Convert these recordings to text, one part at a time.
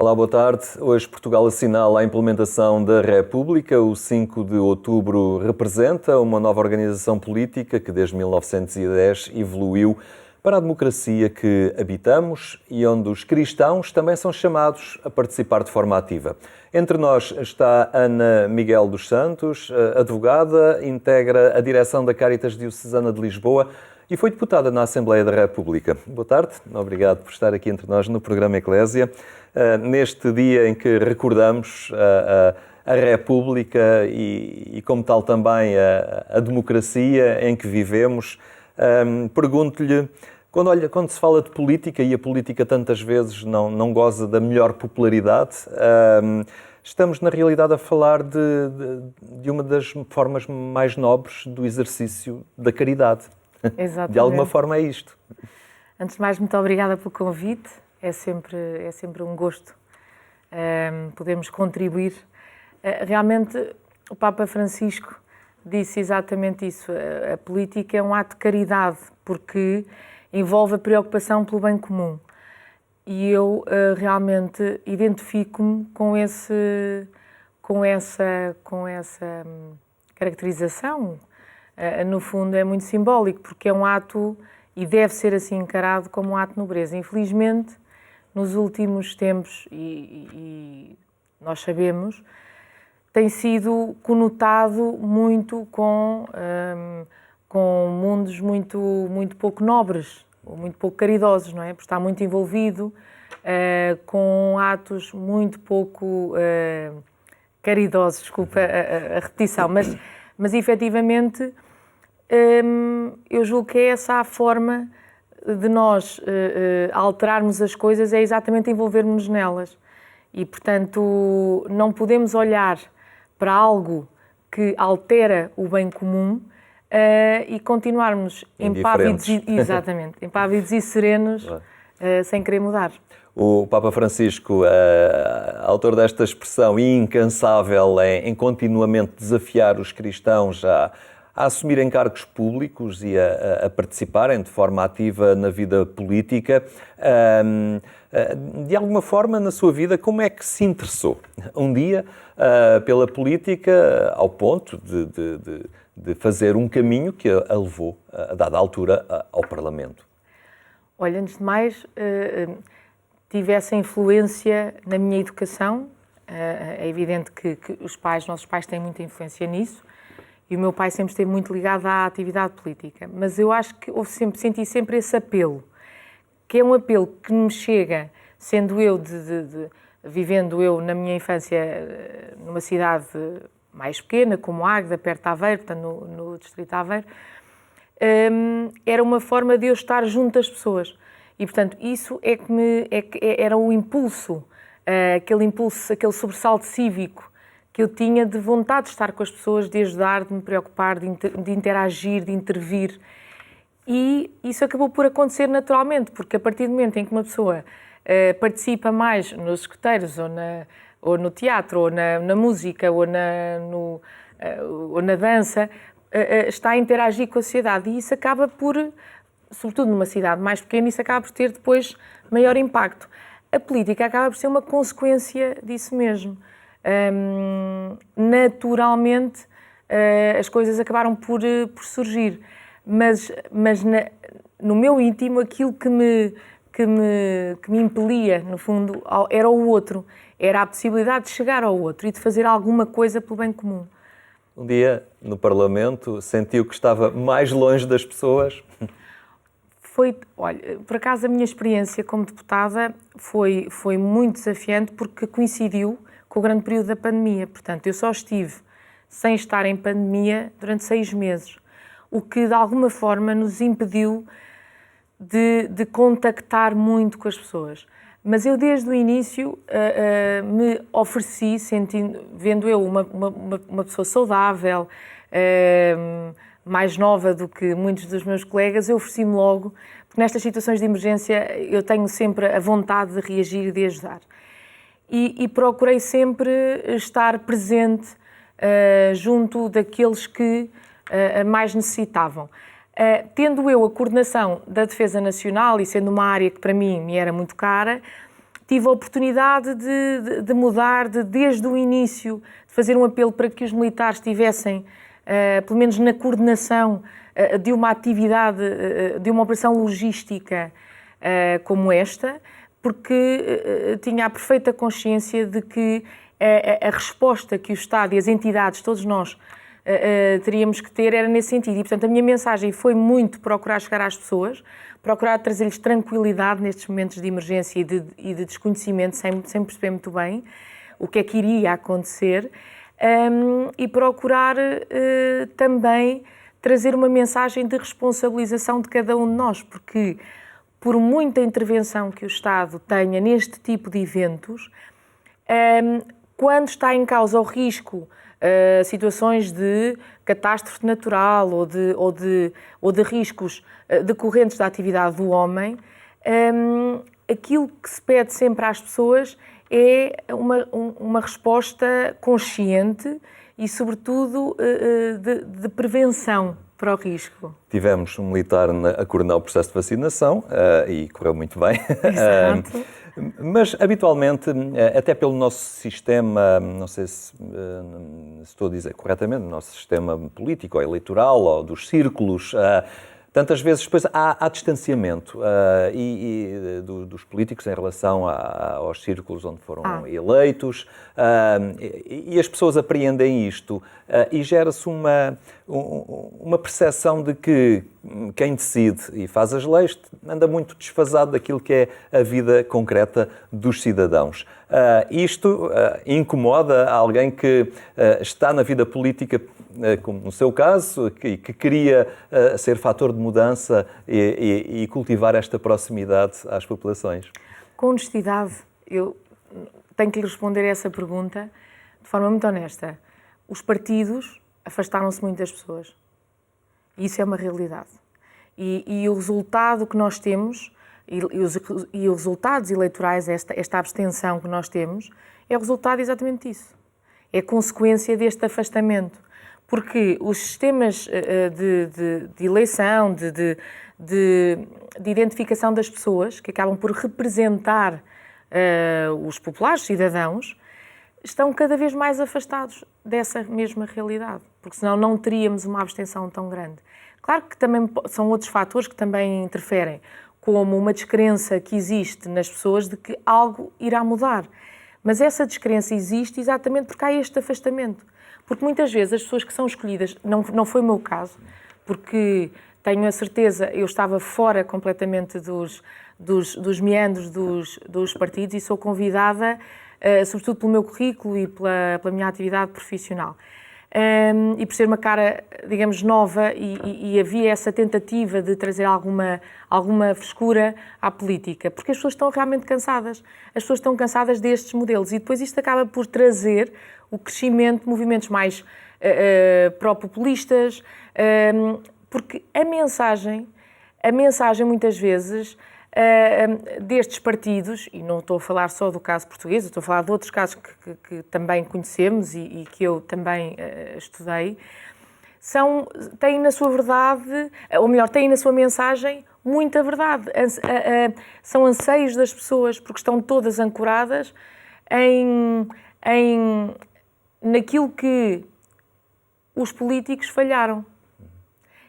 Olá, boa tarde. Hoje Portugal assinala a implementação da República. O 5 de outubro representa uma nova organização política que desde 1910 evoluiu para a democracia que habitamos e onde os cristãos também são chamados a participar de forma ativa. Entre nós está Ana Miguel dos Santos, advogada, integra a direção da Cáritas Diocesana de Lisboa e foi deputada na Assembleia da República. Boa tarde, obrigado por estar aqui entre nós no programa Eclésia. Neste dia em que recordamos a República e como tal também a democracia em que vivemos, pergunto-lhe, quando se fala de política, e a política tantas vezes não goza da melhor popularidade, estamos na realidade a falar de uma das formas mais nobres do exercício da caridade. Exatamente. De alguma forma é isto. Antes de mais, muito obrigada pelo convite. É sempre um gosto podermos contribuir. Realmente, o Papa Francisco disse exatamente isso. A política é um ato de caridade, porque envolve a preocupação pelo bem comum. E eu realmente identifico-me com essa caracterização. No fundo, é muito simbólico, porque é um ato, e deve ser assim encarado como um ato de nobreza. Infelizmente, nos últimos tempos, e nós sabemos, tem sido conotado muito com mundos muito pouco nobres, ou muito pouco caridosos, não é? Porque está muito envolvido com atos muito pouco caridosos, desculpa a repetição, mas efetivamente eu julgo que é essa a forma de nós alterarmos as coisas, é exatamente envolvermos-nos nelas. E, portanto, não podemos olhar para algo que altera o bem comum e continuarmos impávidos e serenos sem querer mudar. O Papa Francisco, autor desta expressão incansável em continuamente desafiar os cristãos a assumir encargos públicos e a participarem de forma ativa na vida política. De alguma forma, na sua vida, como é que se interessou um dia pela política ao ponto de fazer um caminho que a levou, a dada altura, ao Parlamento? Olha, antes de mais, tive essa influência na minha educação. É evidente que nossos pais têm muita influência nisso. E o meu pai sempre esteve muito ligado à atividade política. Mas eu acho que senti sempre esse apelo, que é um apelo que me chega, sendo eu, vivendo eu na minha infância numa cidade mais pequena, como Águeda, perto de Aveiro, portanto no distrito de Aveiro, era uma forma de eu estar junto das pessoas. E, portanto, isso era um impulso, aquele sobressalto cívico, que eu tinha de vontade de estar com as pessoas, de ajudar, de me preocupar, de interagir, de intervir. E isso acabou por acontecer naturalmente, porque a partir do momento em que uma pessoa participa mais nos escuteiros, ou no teatro, ou na música, ou na dança, está a interagir com a sociedade. E isso acaba por, sobretudo numa cidade mais pequena, isso acaba por ter depois maior impacto. A política acaba por ser uma consequência disso mesmo. Naturalmente as coisas acabaram por surgir, mas no meu íntimo aquilo que me impelia, no fundo, era o outro, era a possibilidade de chegar ao outro e de fazer alguma coisa pelo bem comum. Um dia, no Parlamento, sentiu que estava mais longe das pessoas? Olha, por acaso a minha experiência como deputada foi muito desafiante, porque coincidiu com o grande período da pandemia. Portanto, eu só estive sem estar em pandemia durante 6 meses, o que de alguma forma nos impediu de contactar muito com as pessoas. Mas eu desde o início me ofereci, vendo eu uma pessoa saudável, mais nova do que muitos dos meus colegas, eu ofereci-me logo, porque nestas situações de emergência eu tenho sempre a vontade de reagir e de ajudar. E procurei sempre estar presente junto daqueles que mais necessitavam. Tendo eu a coordenação da Defesa Nacional e sendo uma área que para mim me era muito cara, tive a oportunidade de mudar, desde o início, de fazer um apelo para que os militares estivessem, pelo menos na coordenação de uma atividade, de uma operação logística como esta, porque tinha a perfeita consciência de que a resposta que o Estado e as entidades, todos nós, teríamos que ter era nesse sentido. E, portanto, a minha mensagem foi muito procurar chegar às pessoas, procurar trazer-lhes tranquilidade nestes momentos de emergência e de desconhecimento, sem perceber muito bem o que é que iria acontecer, e procurar também trazer uma mensagem de responsabilização de cada um de nós, porque por muita intervenção que o Estado tenha neste tipo de eventos, quando está em causa o risco, situações de catástrofe natural ou de riscos decorrentes da atividade do homem, aquilo que se pede sempre às pessoas é uma resposta consciente e, sobretudo, de prevenção para o risco. Tivemos um militar a coordenar o processo de vacinação e correu muito bem. Exato. Mas, habitualmente, até pelo nosso sistema, não sei se estou a dizer corretamente, o nosso sistema político ou eleitoral ou dos círculos, tantas vezes depois há distanciamento dos políticos em relação aos círculos onde foram eleitos, e as pessoas apreendem isto e gera-se uma percepção de que quem decide e faz as leis anda muito desfasado daquilo que é a vida concreta dos cidadãos. Isto incomoda alguém que está na vida política, como no seu caso, que queria ser fator de mudança e cultivar esta proximidade às populações? Com honestidade, eu tenho que lhe responder a essa pergunta de forma muito honesta. Os partidos afastaram-se muito das pessoas. Isso é uma realidade. E o resultado que nós temos, e os resultados eleitorais, esta abstenção que nós temos, é o resultado exatamente disso. É consequência deste afastamento. Porque os sistemas de eleição, de identificação das pessoas, que acabam por representar os populares, cidadãos, estão cada vez mais afastados dessa mesma realidade, porque senão não teríamos uma abstenção tão grande. Claro que também são outros fatores que também interferem, como uma descrença que existe nas pessoas de que algo irá mudar. Mas essa descrença existe exatamente porque há este afastamento. Porque muitas vezes as pessoas que são escolhidas, não foi o meu caso, porque tenho a certeza, eu estava fora completamente dos meandros dos partidos e sou convidada, sobretudo pelo meu currículo e pela minha atividade profissional. E por ser uma cara, digamos, nova e havia essa tentativa de trazer alguma frescura à política, porque as pessoas estão realmente cansadas. As pessoas estão cansadas destes modelos e depois isto acaba por trazer o crescimento de movimentos mais pró-populistas, porque a mensagem muitas vezes destes partidos, e não estou a falar só do caso português, estou a falar de outros casos que também conhecemos e que eu também estudei, têm na sua verdade, ou melhor, têm na sua mensagem muita verdade. São anseios das pessoas, porque estão todas ancoradas naquilo que os políticos falharam.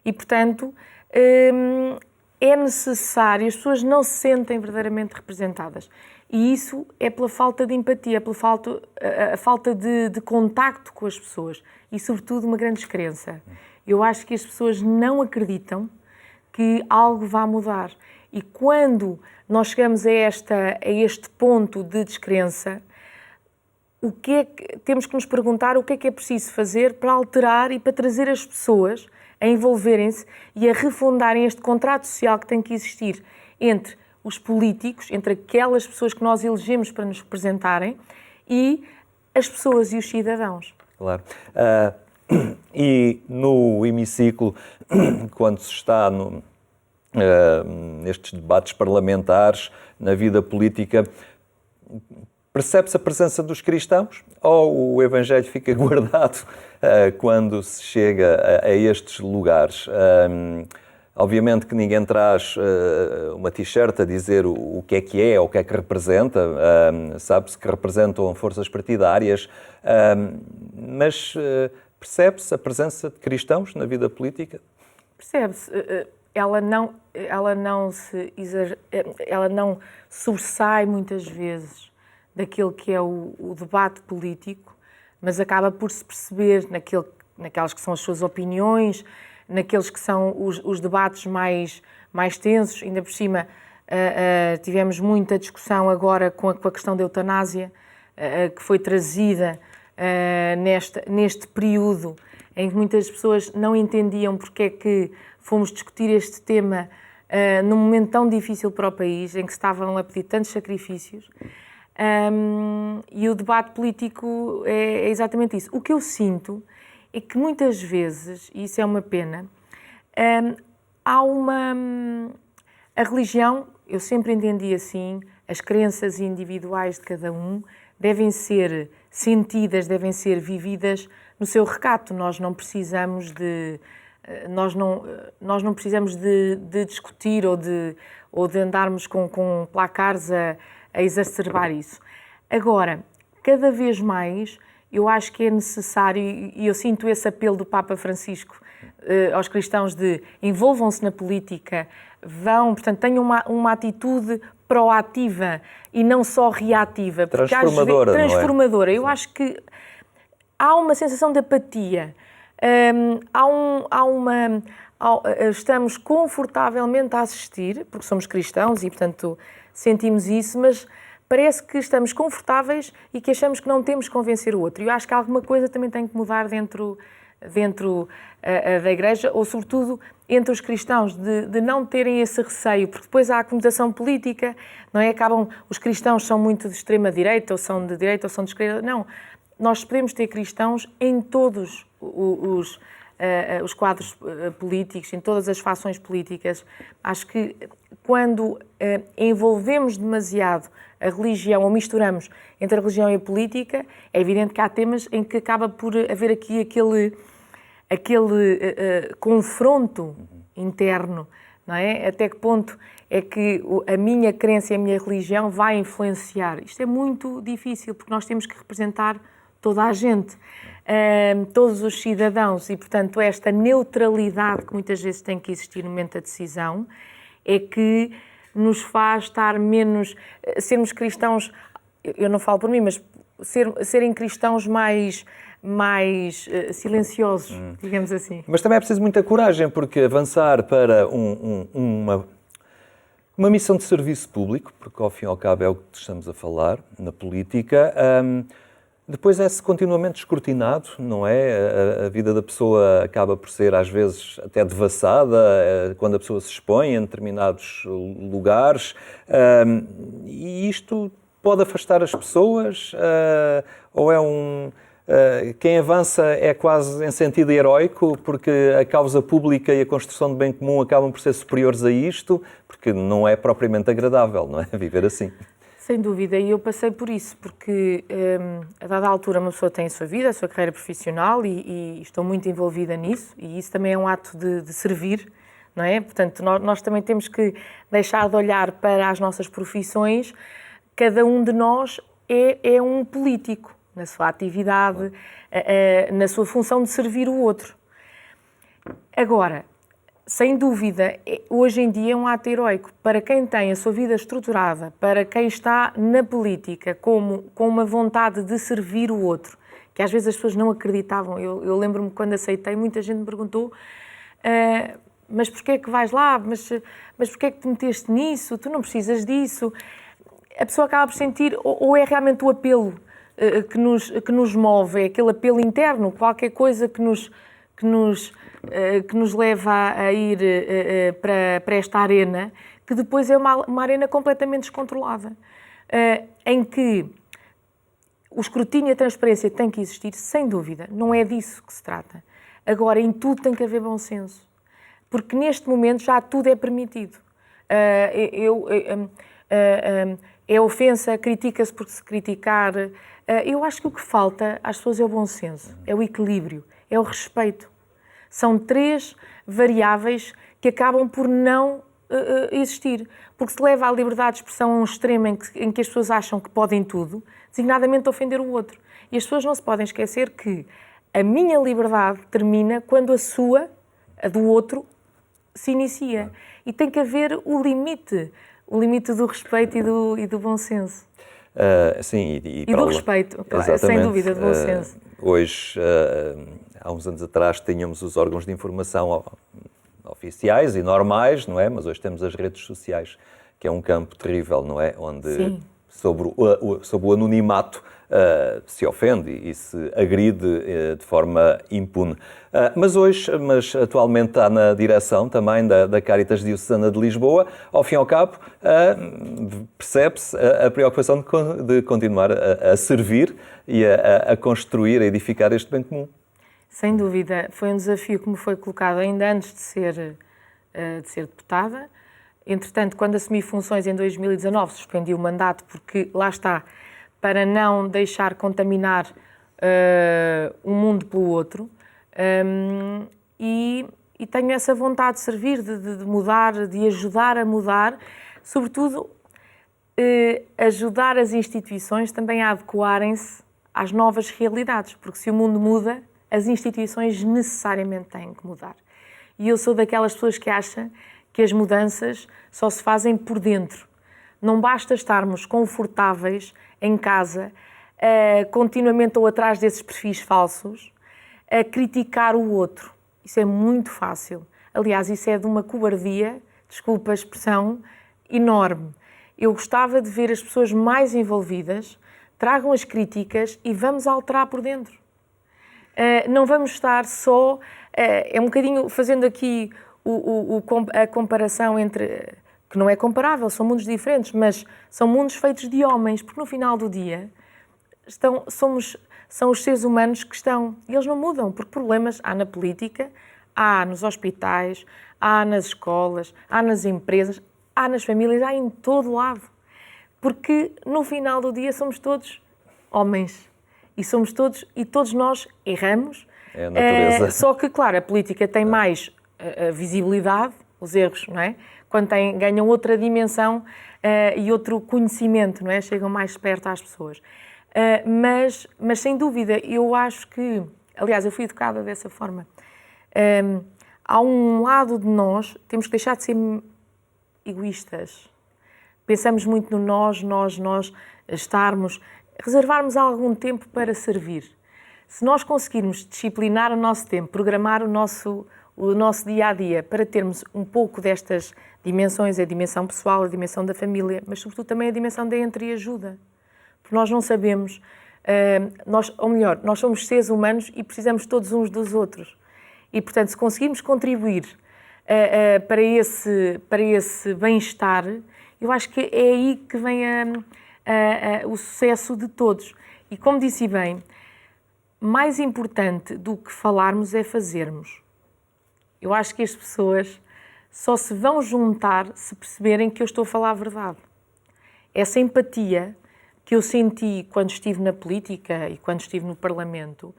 E, portanto, é necessário, as pessoas não se sentem verdadeiramente representadas. E isso é pela falta de empatia, pela falta de contacto com as pessoas e, sobretudo, uma grande descrença. Eu acho que as pessoas não acreditam que algo vá mudar. E quando nós chegamos a este ponto de descrença, temos que nos perguntar o que é preciso fazer para alterar e para trazer as pessoas a envolverem-se e a refundarem este contrato social que tem que existir entre os políticos, entre aquelas pessoas que nós elegemos para nos representarem e as pessoas e os cidadãos. Claro. E no hemiciclo, quando se está nestes debates parlamentares, na vida política, percebe-se a presença dos cristãos ou o Evangelho fica guardado quando se chega a estes lugares? Obviamente que ninguém traz uma t-shirt a dizer o que é ou o que é que representa. Sabe-se que representam forças partidárias, mas percebe-se a presença de cristãos na vida política? Percebe-se. Ela não sobressai muitas vezes daquilo que é o debate político, mas acaba por se perceber naquelas que são as suas opiniões, naqueles que são os debates mais tensos. Ainda por cima, tivemos muita discussão agora com a questão da eutanásia, que foi trazida neste período em que muitas pessoas não entendiam porque é que fomos discutir este tema num momento tão difícil para o país, em que se estavam a pedir tantos sacrifícios. E o debate político é exatamente isso. O que eu sinto é que muitas vezes, e isso é uma pena, a religião, eu sempre entendi assim, as crenças individuais de cada um devem ser sentidas, devem ser vividas no seu recato. Nós não precisamos de discutir ou de andarmos com placares a exacerbar isso. Agora, cada vez mais, eu acho que é necessário, e eu sinto esse apelo do Papa Francisco aos cristãos de envolvam-se na política, portanto, tenham uma atitude proativa e não só reativa. Transformadora, não é? Transformadora. Eu Sim. acho que há uma sensação de apatia, estamos confortavelmente a assistir, porque somos cristãos e, portanto, sentimos isso, mas parece que estamos confortáveis e que achamos que não temos que convencer o outro. E eu acho que alguma coisa também tem que mudar dentro da Igreja, ou sobretudo entre os cristãos, de não terem esse receio, porque depois há a conotação política, não é? Os cristãos são muito de extrema-direita, ou são de direita, ou são de esquerda. Não, nós podemos ter cristãos em todos os quadros políticos, em todas as fações políticas. Acho que quando envolvemos demasiado a religião, ou misturamos entre a religião e a política, é evidente que há temas em que acaba por haver aqui aquele confronto interno, não é? Até que ponto é que a minha crença e a minha religião vai influenciar? Isto é muito difícil, porque nós temos que representar toda a gente, todos os cidadãos, e, portanto, esta neutralidade que muitas vezes tem que existir no momento da decisão é que nos faz estar menos, sermos cristãos, eu não falo por mim, mas serem cristãos mais silenciosos, digamos assim. Mas também é preciso muita coragem, porque avançar para uma missão de serviço público, porque ao fim e ao cabo é o que estamos a falar na política, depois é-se continuamente escrutinado, não é? A vida da pessoa acaba por ser, às vezes, até devassada, quando a pessoa se expõe em determinados lugares, e isto pode afastar as pessoas, ou é quem avança é quase em sentido heroico, porque a causa pública e a construção de bem comum acabam por ser superiores a isto, porque não é propriamente agradável, não é? Viver assim. Sem dúvida, e eu passei por isso, porque a dada altura uma pessoa tem a sua vida, a sua carreira profissional e estou muito envolvida nisso, e isso também é um ato de servir, não é? Portanto, nós também temos que deixar de olhar para as nossas profissões. Cada um de nós é um político na sua atividade, na sua função de servir o outro. Agora, sem dúvida, hoje em dia é um ato heroico para quem tem a sua vida estruturada, para quem está na política com uma vontade de servir o outro, que às vezes as pessoas não acreditavam. Eu lembro-me quando aceitei, muita gente me perguntou mas porquê é que vais lá? Mas porquê é que te meteste nisso? Tu não precisas disso. A pessoa acaba por sentir, ou é realmente o apelo que nos move, é aquele apelo interno, qualquer coisa que nos leva a ir para esta arena, que depois é uma arena completamente descontrolada, em que o escrutínio e a transparência têm que existir, sem dúvida, não é disso que se trata. Agora, em tudo tem que haver bom senso, porque neste momento já tudo é permitido. É ofensa, critica-se por se criticar. Eu acho que o que falta às pessoas é o bom senso, é o equilíbrio, é o respeito. São 3 variáveis que acabam por não existir. Porque se leva a liberdade de expressão a um extremo em que as pessoas acham que podem tudo, designadamente ofender o outro. E as pessoas não se podem esquecer que a minha liberdade termina quando a do outro, se inicia. E tem que haver o limite do respeito e do bom senso. Sim, e do respeito, sem dúvida, do bom senso. Hoje, há uns anos atrás, tínhamos os órgãos de informação oficiais e normais, não é? Mas hoje temos as redes sociais, que é um campo terrível, não é? Onde, sobre o anonimato, se ofende e se agride de forma impune. Mas atualmente está na direção também da Cáritas Diocesana de Lisboa. Ao fim e ao cabo, percebe-se a preocupação de continuar a servir e a construir, a edificar este bem comum. Sem dúvida, foi um desafio que me foi colocado ainda antes de ser deputada. Entretanto, quando assumi funções em 2019, suspendi o mandato porque, lá está, para não deixar contaminar um mundo pelo outro. E tenho essa vontade de servir, de mudar, de ajudar a mudar, sobretudo ajudar as instituições também a adequarem-se às novas realidades, porque se o mundo muda, as instituições necessariamente têm que mudar. E eu sou daquelas pessoas que acham que as mudanças só se fazem por dentro. Não basta estarmos confortáveis em casa, continuamente ou atrás desses perfis falsos, a criticar o outro. Isso é muito fácil. Aliás, isso é de uma cobardia, desculpa a expressão, enorme. Eu gostava de ver as pessoas mais envolvidas, tragam as críticas e vamos alterar por dentro. Não vamos estar só, é um bocadinho fazendo aqui a comparação entre, que não é comparável, são mundos diferentes, mas são mundos feitos de homens, porque no final do dia são os seres humanos que estão, e eles não mudam, porque problemas há na política, há nos hospitais, há nas escolas, há nas empresas, há nas famílias, há em todo lado. Porque no final do dia somos todos homens. E todos nós erramos. É a natureza. Só que, claro, a política tem mais visibilidade, os erros, não é? Quando ganham outra dimensão e outro conhecimento, não é? Chegam mais perto às pessoas. Mas, sem dúvida, eu acho que... Aliás, eu fui educada dessa forma. Há um lado de nós, temos que deixar de ser egoístas. Pensamos muito no nós, estarmos... Reservarmos algum tempo para servir. Se nós conseguirmos disciplinar o nosso tempo, programar o nosso dia-a-dia para termos um pouco destas dimensões, a dimensão pessoal, a dimensão da família, mas sobretudo também a dimensão da entreajuda. Porque nós não sabemos, nós somos seres humanos e precisamos todos uns dos outros. E, portanto, se conseguirmos contribuir para esse bem-estar, eu acho que é aí que vem o sucesso de todos. E como disse bem, mais importante do que falarmos é fazermos. Eu acho que as pessoas só se vão juntar se perceberem que eu estou a falar a verdade. Essa empatia que eu senti quando estive na política e quando estive no Parlamento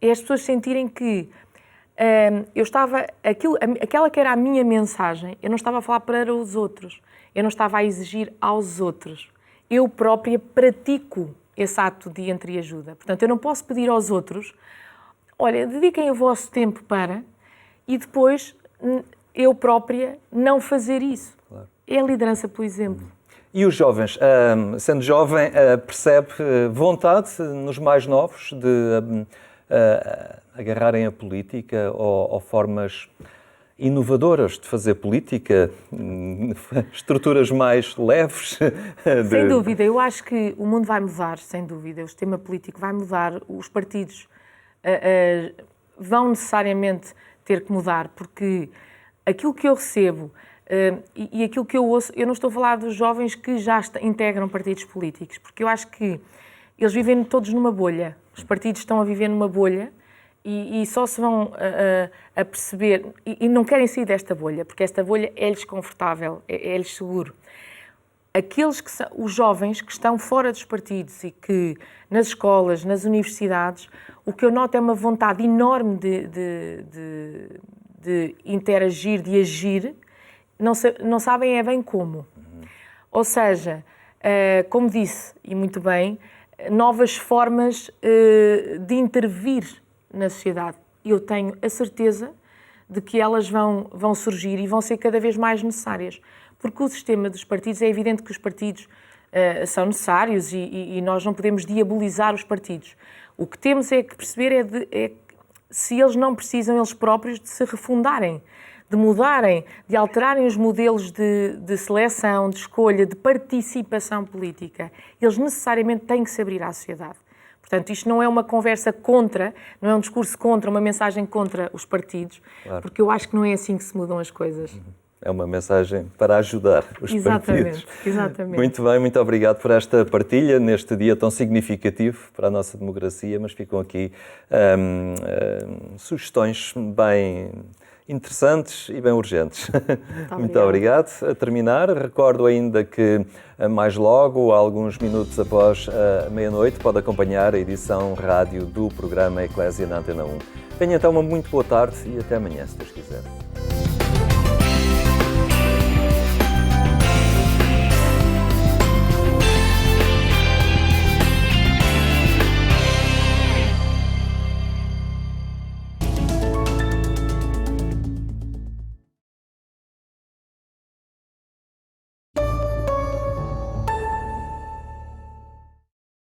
é as pessoas sentirem que eu estava... Aquela que era a minha mensagem, eu não estava a falar para os outros, eu não estava a exigir aos outros. Eu própria pratico esse ato de entreajuda. Portanto, eu não posso pedir aos outros, olha, dediquem o vosso tempo para, e depois eu própria não fazer isso. Claro. É a liderança, por exemplo. E os jovens, sendo jovem, percebe vontade nos mais novos de agarrarem a política ou formas inovadoras de fazer política, estruturas mais leves? Sem dúvida, eu acho que o mundo vai mudar, sem dúvida, o sistema político vai mudar, os partidos vão necessariamente ter que mudar, porque aquilo que eu recebo e aquilo que eu ouço, eu não estou a falar dos jovens que já integram partidos políticos, porque eu acho que eles vivem todos numa bolha, os partidos estão a viver numa bolha, e só se vão a perceber, e não querem sair desta bolha, porque esta bolha é-lhes confortável, é-lhes seguro. Os jovens que estão fora dos partidos e que nas escolas, nas universidades, o que eu noto é uma vontade enorme de de interagir, de agir, não sabem é bem como. Ou seja, como disse, e muito bem, novas formas de intervir na sociedade. Eu tenho a certeza de que elas vão surgir e vão ser cada vez mais necessárias. Porque o sistema dos partidos, é evidente que os partidos são necessários e nós não podemos diabolizar os partidos. O que temos é que perceber se eles não precisam, eles próprios, de se refundarem, de mudarem, de alterarem os modelos de seleção, de escolha, de participação política. Eles necessariamente têm que se abrir à sociedade. Portanto, isto não é uma conversa contra, não é um discurso contra, uma mensagem contra os partidos, claro. Porque eu acho que não é assim que se mudam as coisas. É uma mensagem para ajudar os partidos. Exatamente. Muito bem, muito obrigado por esta partilha neste dia tão significativo para a nossa democracia, mas ficam aqui sugestões bem interessantes e bem urgentes. Muito obrigado. A terminar, recordo ainda que mais logo, alguns minutos após a meia-noite, pode acompanhar a edição rádio do programa Eclésia na Antena 1. Tenha então uma muito boa tarde e até amanhã, se Deus quiser.